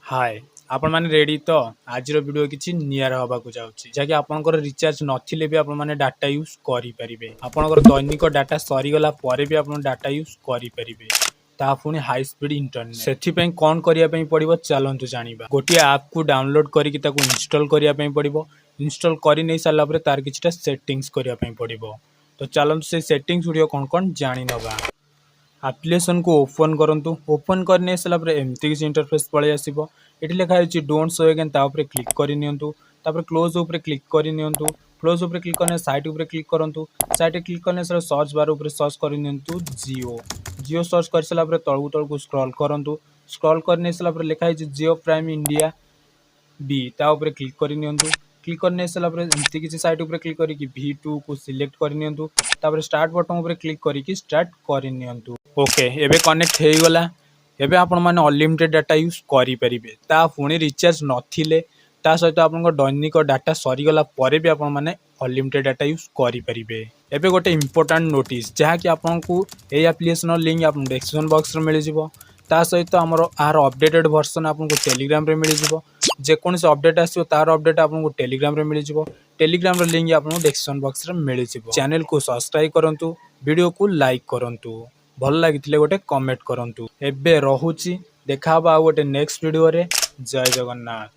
हाय आपण माने रेडी तो आज वीडियो किछि नियर हबाकू जाउछि जाकि आपनकर रिचार्ज नथिले भी आपण माने डाटा यूज करि परिबे। आपनकर दैनिक डाटा सरी गला परे भी आपण डाटा यूज करि परिबे ता पुनी हाई स्पीड इंटरनेट सेथि पई कोन करिया पई पड़िबो चलंतु जानिबा। गोटे ऐप को डाउनलोड करिकि ताकू इंस्टॉल करिया पई पड़िबो। इंस्टॉल करि नै साला परे तार किछटा सेटिंग्स करिया पई पड़िबो। तो चलंतु से सेटिंग्स वीडियो कोन जानि नबा। एप्लिकेशन को ओपन करंतु। ओपन करने सला पर एमती किसी इंटरफेस पळे आसीबो। एठी लिखा है डोंट शो अगेन ता ऊपर क्लिक करि नियंतु। तापर क्लोज ऊपर क्लिक करि नियंतु। क्लोज ऊपर क्लिक करने साइट ऊपर क्लिक करंतु। साइट क्लिक करने सला सर्च बार ऊपर सर्च करि नियंतु जियो। जियो सर्च कर सला पर तळगु तळगु स्क्रॉल करंतु। स्क्रॉल करने सला पर लिखा है जियो प्राइम इंडिया बी ता ऊपर क्लिक करि नियंतु। क्लिक करने सला पर एमती किसी साइट ऊपर क्लिक करी कि V2 को सिलेक्ट करि नियंतु। तापर स्टार्ट बटन ऊपर क्लिक करी कि स्टार्ट करि नियंतु। ओके एबे कनेक्ट हे गला। एबे आपण माने अनलिमिटेड डाटा यूज करि परिबे। ता पुणी रिचार्ज नथिले ता सहित आपन दैनिक डाटा सरी गला परे भी आपण माने अनलिमिटेड डाटा यूज करि परिबे। एबे गोटे इंपोर्टेंट नोटिस जहा कि आपन को ए एप्लीकेशन लिंक आपन डिस्क्रिप्शन बॉक्स रे मिल जिवो। ता सहित हमर आर अपडेटेड वर्जन आपन को टेलीग्राम रे मिल जिवो। जे कोन से अपडेट आसीबो तार अपडेट आपन को टेलीग्राम रे मिल जिवो। टेलीग्राम रे लिंक आपन को डिस्क्रिप्शन बॉक्स रे मिल जिवो। चैनल को सब्सक्राइब करंतु, वीडियो को लाइक करंतु, भल लागिथिले गोटे कमेंट करंतु। एबे रहुची देखा बा गोटे नेक्स्ट वीडियो रे। जय जगन्नाथ।